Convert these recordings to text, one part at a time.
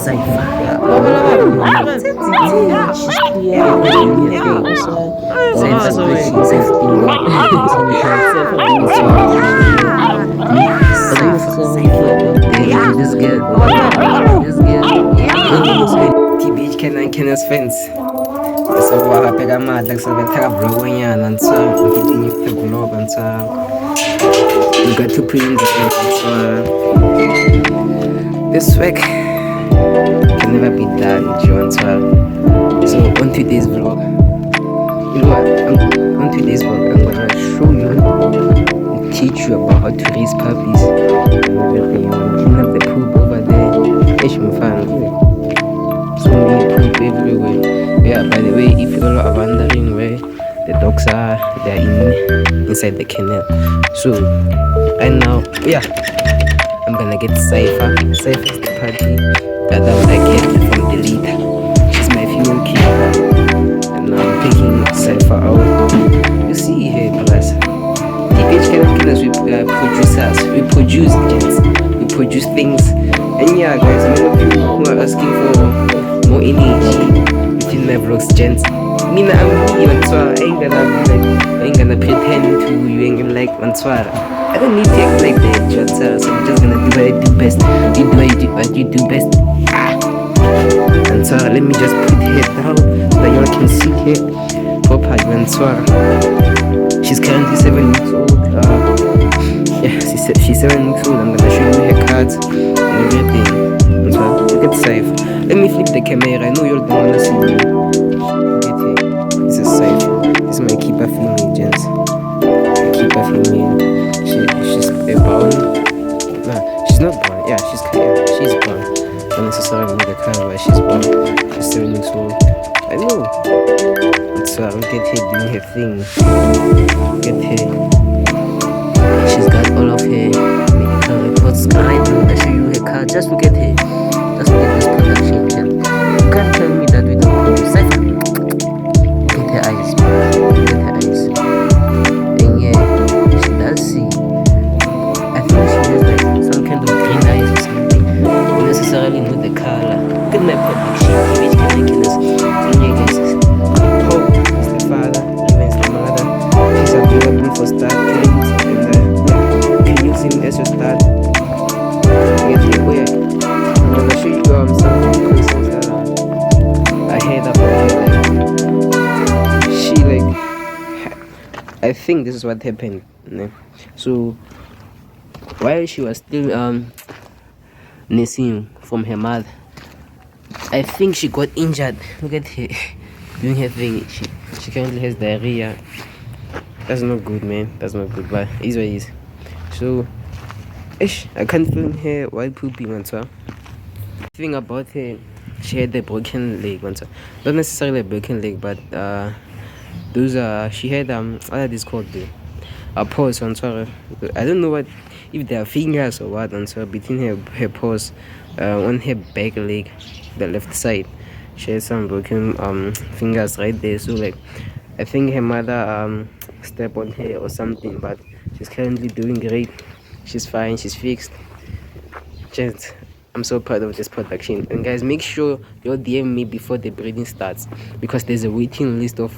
Cypher. She's clear doing her thing. So Cypher's pretty. Cypher doing what? This girl. TBH Kenan's fence. So what happened? I'm mad. Like so, we take a vlog on ya, and so I'm getting you the vlog, and so we got to print the fence. So this week can never be done, John. So on today's vlog, you know what? On today's vlog, I'm gonna show you and teach you about how to raise puppies. Clean up the poop over there. It's fun. So many poop everywhere. Yeah, by the way, if you all are wondering where the dogs are, they are inside the kennel. So right now, yeah, I'm gonna get Cypher. Cypher is the puppy that I get from the leader. She's my female keeper, and now I'm taking Cypher out. You see here, plus TPH kennels, we producers, we produce kids, we produce things. And yeah, guys, many of you who are asking for more energy within my vlogs, gents. Mina, I'm me, so I ain't gonna pretend to you ain't gonna like Manswara. I don't need to act like that, so I'm just gonna do what I do best. You do what you do best. And so let me just put her down so that y'all can see her properly. Manswara. She's currently 7 weeks old. Yeah, she's 7 weeks old. I'm gonna show you her cards and everything. So look at safe. Let me flip the camera. I know you all don't wanna see me. Look at her. This is safe. This is my keeper female, gents. My keeper female. She's a brown. No, she's not brown. Yeah, she's brown. Not necessarily the color, but she's brown. She's 7 weeks old. I know. So I'll get her doing her thing. Get her. She's got all of her medical reports. I'm gonna show you her card. Just look at her. Just look at this production. You can't tell me that we don't produce Cypher. Look at her eyes. Look at her eyes. And yeah, she does see. I think she has like some kind of green eyes or something. Not necessarily know the color. Look at my production. Which can make us. And yeah, guys. Hope is the father. Even is the mother. She's available for start trains. And you can use him as your start. Get him where. I'm gonna show you something crazy. I heard about her, she I think this is what happened. So while she was still nursing from her mother, I think she got injured. Look at her doing her thing. She currently has diarrhea. That's not good, man. That's not good, but it's what it is. So I can't film her while pooping and so. Thing about her, she had a broken leg once. Not necessarily a broken leg, but those she had what are these called, a paws on. Sorry, I don't know what, if they are fingers or what, and so between her paws on her back leg, the left side, she has some broken fingers right there. So like I think her mother stepped on her or something, but she's currently doing great. She's fine, she's fixed. Just I'm so proud of this production. And guys, make sure you DM me before the breeding starts, because there's a waiting list of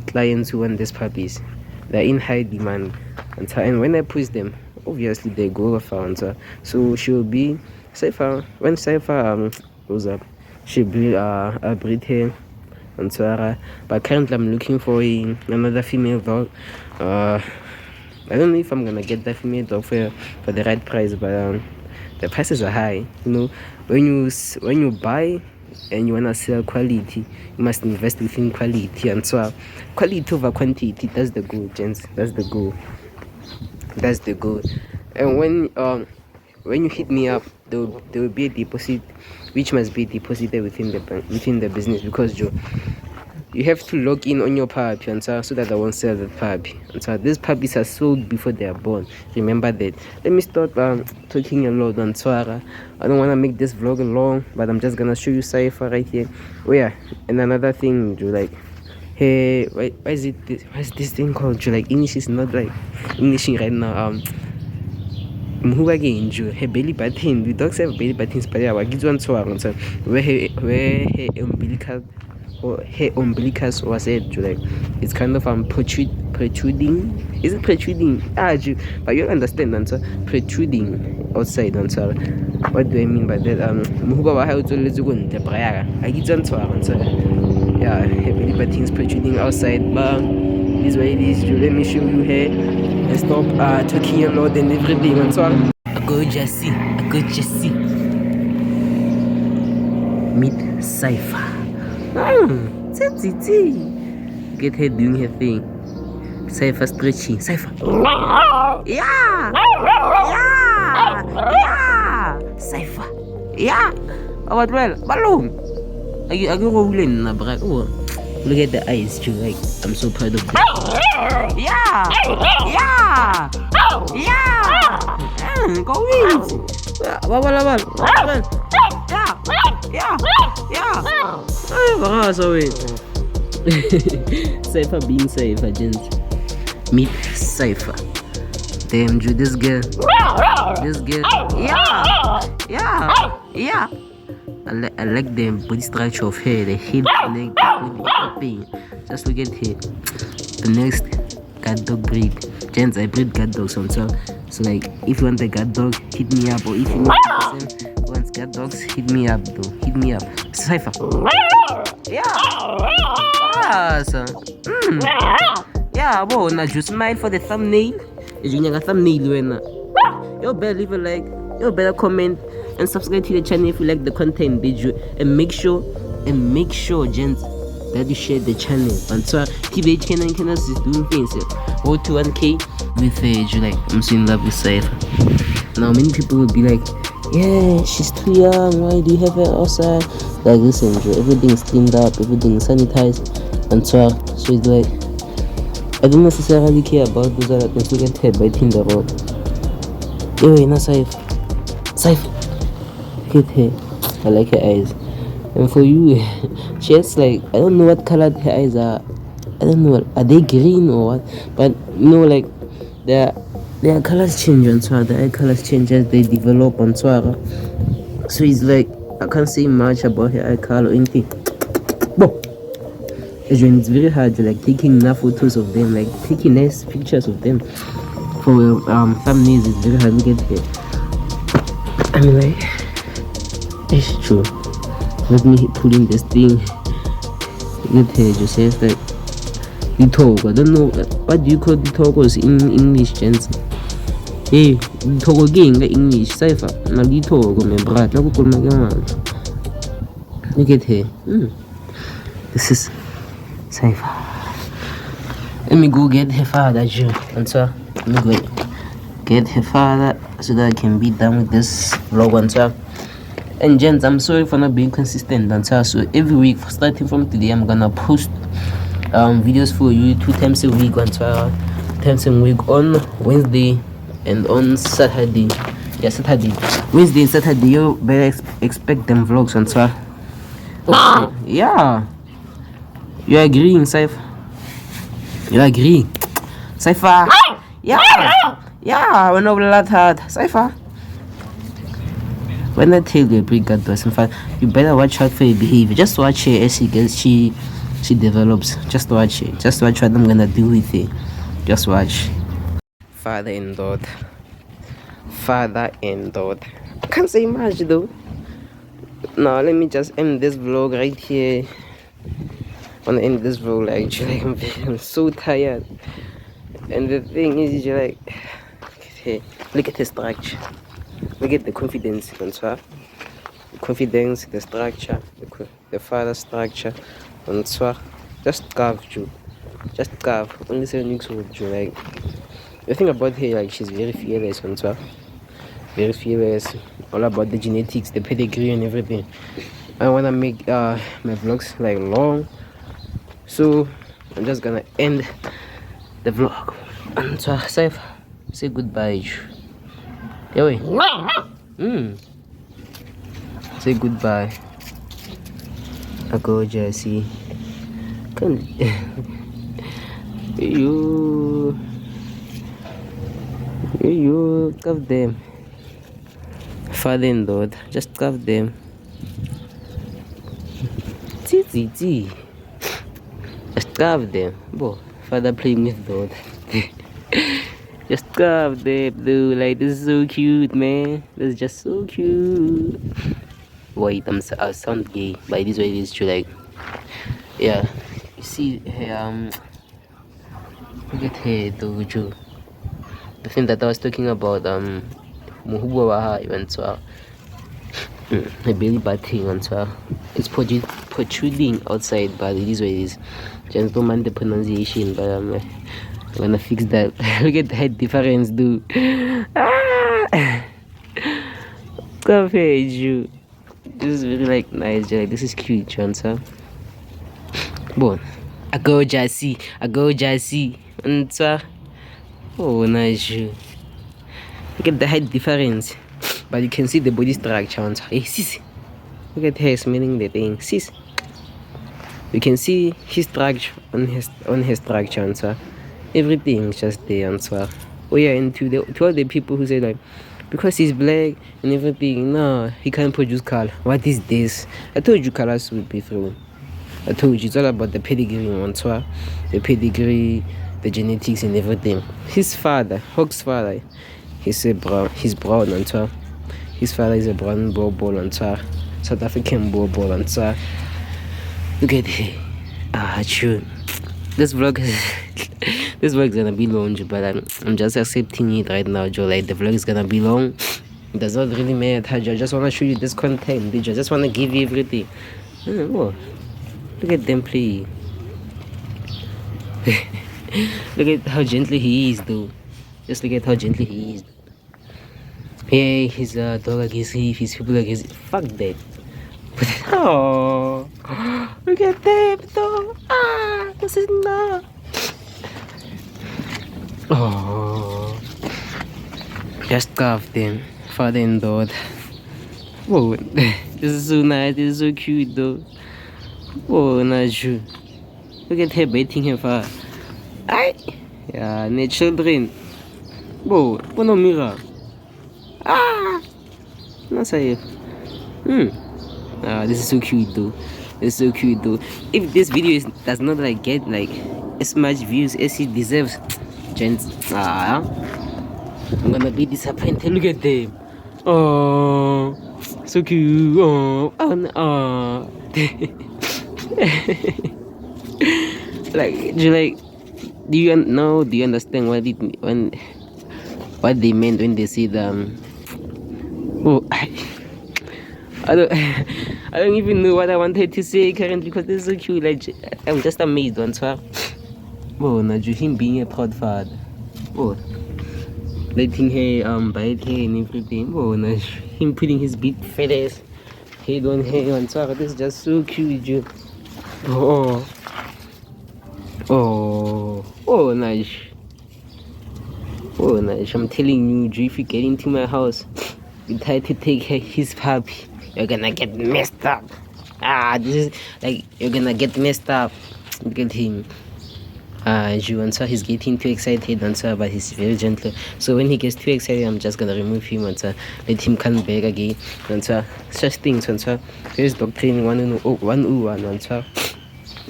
clients who want these puppies. They're in high demand, and when I push them, obviously they go found. So she'll be Cypher. When Cypher goes up, she'll be a breed here and so. But currently I'm looking for another female dog. I don't know if I'm gonna get that female dog for the right price, but the prices are high. You know, when you buy and you wanna sell quality, you must invest within quality, and so quality over quantity. That's the goal, gents. That's the goal. And when you hit me up, there will be a deposit, which must be deposited within the business, because you have to log in on your puppy, and so that I won't sell the puppy. And so these puppies are sold before they are born. Remember that. Let me start talking a lot on Swara. I don't want to make this vlog long, but I'm just gonna show you Cypher right here. Oh yeah, and another thing, like, hey, why is this thing called? Like, English is not like English right now. Move again, her belly button. The dogs have belly buttons, but yeah, I give one so where her umbilicus was it, like it's kind of protruding. Is it protruding? But you understand, answer protruding outside, answer. What do I mean by that? Muhuba wa hayo tsweletse go ntle braya. I get one so answer. Yeah, her belly buttons protruding outside, but this way it is. Let me show you here. And stop talking a lot and everything and so on. I go Jesse. Meet Cypher. Get her doing her thing. Cypher stretching. Cypher. Yeah. Cypher. Yeah. What well? Balloon. I go rolling na bra. Look at the eyes, too. Like, I'm so proud of them. Yeah. Go in. Yeah. Sorry. Cypher being Cypher, gents. Meet Cypher. Damn, dude, this girl. Yeah. I like the body structure of her, the hip, leg, everything. Just look at her. The next guard dog breed. Gents, I breed guard dogs on top. So like, if you want a guard dog, hit me up. Or if you want guard dogs, hit me up though. Hit me up. Cypher. Yeah. Yeah, bro, now just smile for the thumbnail. Is you a thumbnail when you better leave a like, you better comment and subscribe to the channel if you like the content video, and make sure gents that you share the channel. And so keep the channel and is doing things. Go to 1K with age, like I'm so in love with Cypher. Now many people will be like, yeah, she's too young, why do you have her outside? Like listen, everything's cleaned up, everything's sanitized, and so it's like I don't necessarily care about those other things. Look at her biting the road. Yo, you know Cypher. Look at her. I like her eyes. And for you, she has like, I don't know what color her eyes are. I don't know, are they green or what? But you know, like their colors change on Swara. The eye colors change as they develop on Swara. So it's like I can't say much about her eye color or anything. But it's very hard to like taking enough photos of them, like taking nice pictures of them for thumbnails. It's very hard to get here. I mean, like, it's true. Let me put in this thing. Get here, just says like the talk. I don't know what do you call the talkers in English, gents. Hey, the talk again, the English Cypher. Now the talk, my brother. Now go my man. Look at here. This is Cypher. Let me go get her father, Joe. And so, let me go get her father so that I can be done with this vlog on top. And gents, I'm sorry for not being consistent on top. So every week, starting from today, I'm gonna post videos for you 2 times a week on top, 2 times a week on Wednesday and on Saturday. Yeah, Saturday, Wednesday and Saturday. You better expect them vlogs on top. Okay. Yeah. You agreeing, Cypher? You agree? Cypher? Yeah, we're not that hard. Cypher? When I tell you a big God does, in fact, you better watch out for your behavior. Just watch her as she develops. Just watch it. Just watch what I'm gonna do with it. Just watch. Father and daughter. I can't say much though. Now let me just end this vlog right here. I want to end this vlog actually. I'm so tired. And the thing is, you're like, hey, look at the structure. Look at the confidence. The confidence, the structure, the father structure. And so, just carve you. Just carve. Only 7 weeks old, you like. The thing about her, like, she's very fearless. And so, very fearless. All about the genetics, the pedigree, and everything. I want to make my vlogs like long. So I'm just gonna end the vlog. And so Cypher, say goodbye. Yeah, wait. Say goodbye. I go Jesse. Can you give them. father and daughter, just carve them. Just carve them. Boy, father playing with daughter. Just carve them, dude. Like, this is so cute, man. This is just so cute. Wait, I sound gay, but this way it is true. Like, yeah, you see, look at here, dude. The thing that I was talking about, muhubo waha even so, a belly button and so, it's protruding outside, but it is what it is. Just don't mind the pronunciation, but I'm gonna fix that. Look at the head difference, dude. Ah! Coffee, you. This is really like nice, like this is cute, Chansa. Bon, I go Jassy, and so, oh nice. Look at the height difference, but you can see the body structure. Hey, sis, look at her smelling the thing, sis. You can see his structure on his structure, so everything is just there, and so. Oh yeah, and to all the people who say like, because he's black and everything, no, he can't produce color. What is this? I told you colors would be through. I told you it's all about the pedigree, the pedigree, the genetics and everything. His father, Hawk's father, he's brown, and his father is a brown ball and South African ball and look at it. True. This vlog this vlog is gonna be long, but I'm just accepting it right now, Joe. Like, the vlog is gonna be long. It does not really matter. I just wanna show you this content. I just wanna give you everything. Oh, look at them play. Look at how gently he is, though. Just look at how gently he is. Hey, his dog against his people against. Fuck that. Oh, look at them, though. This is not. Oh, just carve them, father and daughter. Whoa, this is so nice. This is so cute, though. Whoa, nice. Look at her bathing her father. Yeah, the children. Whoa, no mirror. Not safe. This is so cute, though. It's so cute, though. If this video does not like get like as much views as it deserves, gents, I'm gonna be disappointed. Look at them. Oh, so cute. Oh. Do you understand what they meant when they said I don't even know what I wanted to say currently, because this is so cute. Like, I'm just amazed on Twitter. Oh, Naju, him being a proud father. Oh, letting her bite hair and everything. Oh, Naju, him putting his big feathers head on hair on Twitter. This is just so cute, Ju. Oh, nice. Oh, nice. I'm telling you, Ju, if you get into my house, you try to take his puppy, you're gonna get messed up. This is like, you're gonna get messed up. Look at him. He's getting too excited, but he's very gentle. So when he gets too excited, I'm just gonna remove him and let him come back again. Such things. There's doctrine 101.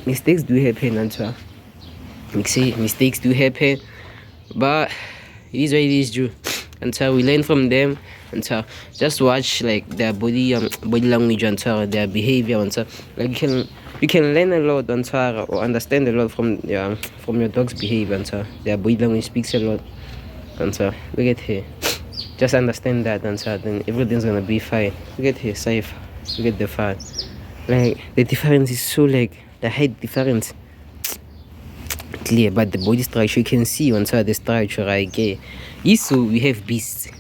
Mistakes do happen. Mistakes do happen, but it is what it is, Drew. We learn from them. Just watch like their body language and their behavior like you can learn a lot or understand a lot from your dog's behavior their body language speaks a lot look at here, just understand that then everything's gonna be fine. Look at here, safe. Look at the fat, like the difference is so like the height difference clear, but the body structure you can see the structure right here. So we have beasts.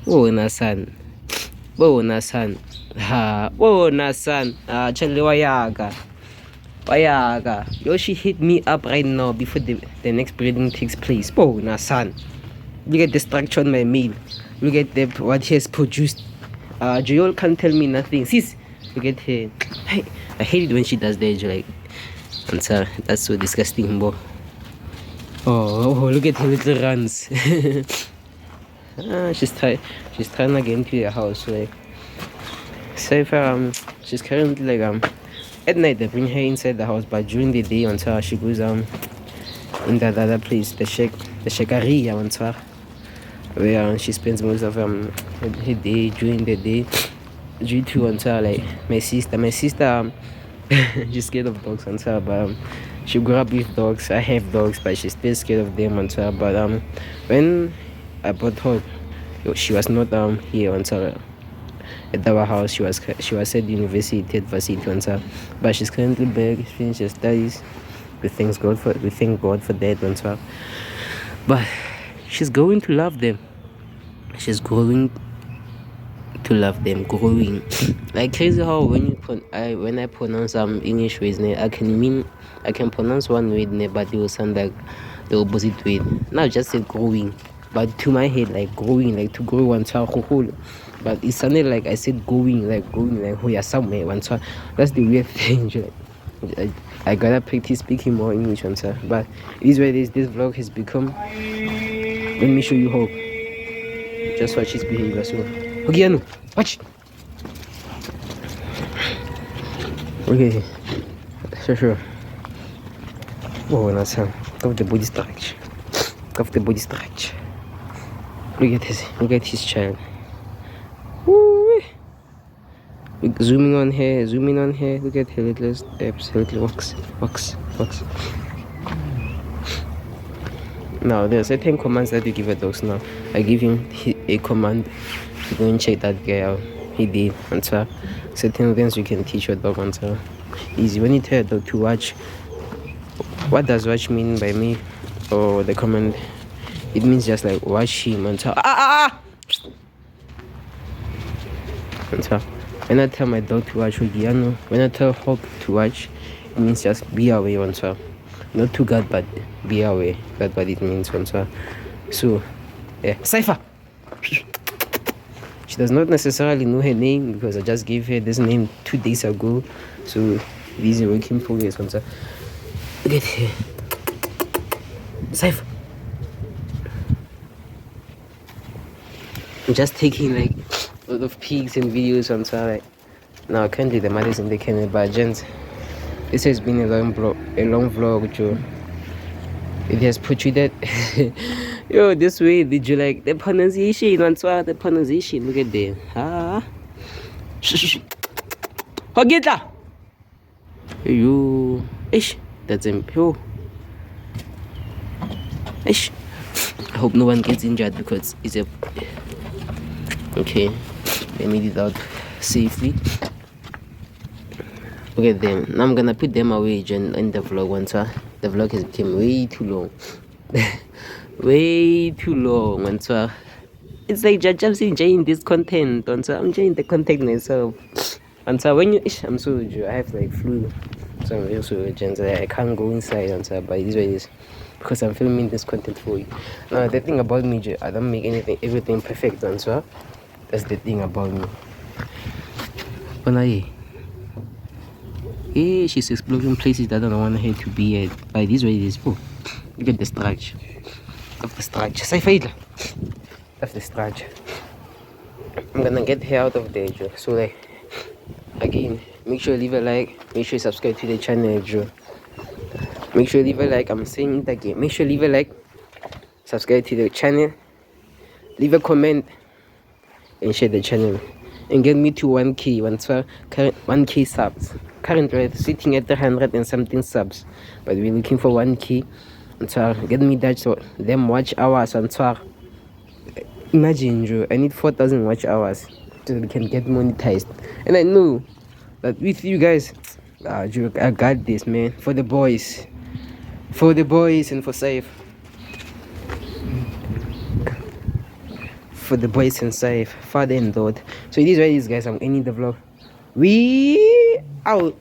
Nasan. Chale wayaga. Yoshi hit me up right now before the next breeding takes place. Nasan. Look at the structure on my meal. Look at what he has produced. Joel can't tell me nothing. Sis, look at her. I hate it when she does that, like. That's so disgusting, bro. Oh, look at her little runs. She's trying to get into the house. Like, Safer, she's currently like at night they bring her inside the house, but during the day until she goes in that other place, the shekaria until where she spends most of her day during the day. Due to until like my sister she's scared of dogs until but she grew up with dogs. I have dogs, but she's still scared of them until but when I brought her, she was not here until at our house. She was at university at varsity until but she's currently back, finished her studies. We thank God for that until but she's going to love them. She's going to love them, growing like crazy. How when I pronounce English words, I can pronounce one word, but it will sound like the opposite word. Now just say growing, but to my head like growing, like to grow one child whole. But it sounded like I said going like who you are somewhere one child. That's the weird thing. Like, I gotta practice speaking more English one child. But it is what it is. This vlog has become. Let me show you how. Just watch his behavior. So, okay, no, watch. Okay, sure. Oh, that's of the body stretch. Look at his child. Woo. Zooming on here. Look at her little steps, her little walks. Now there are certain commands that you give a dog. Now I give him a command to go and check that guy out. He did. And so certain things you can teach your dog until easy. When you tell a dog to watch, what does watch mean by me or the command? It means just like watch him until until when I tell my dog to watch when I tell Hawk to watch, it means just be away until not too good, but be away. That's what it means until so yeah. Cypher. She does not necessarily know her name because I just gave her this name 2 days ago. So this is a work in progress. Look at her. Cypher. I'm just taking like a lot of pics and videos on like now currently the mother's in the kennel, but gents, this has been a long vlog, Joe. It has protruded. Yo, this way, did you like the pronunciation? The pronunciation. Look at them. Forget that. You, ish, that's impure. Ish. I hope no one gets injured because it's a. Okay, let me get it out safely. Look at them. Now I'm gonna put them away in the vlog once. The vlog has become way too long. Way too long. And so it's like just enjoying this content. And so I'm enjoying the content myself. And so when I'm so I have like flu. So I'm real so urgent. I can't go inside and so but this way is because I'm filming this content for you. Now the thing about me, I don't make everything perfect. And so that's the thing about me. But yeah, she's exploring places that I don't want her to be at. By this way, it is. Oh, look at the structure. Of the structure. Say failure. Of the structure. I'm gonna get her out of there, Joe. So, like, again, make sure you leave a like. Make sure you subscribe to the channel, Joe. Make sure you leave a like. I'm saying it again. Make sure you leave a like. Subscribe to the channel. Leave a comment. And share the channel. And get me to 1K. 1K subs. Currently sitting at 100 and something subs, but we're looking for 1K. So get me that so them watch hours and so imagine you, I need 4,000 watch hours so we can get monetized. And I know that with you guys, I got this, man. For the boys and for safe. For the boys and safe, father and daughter. So it is what it is, guys. I'm ending the vlog. We out.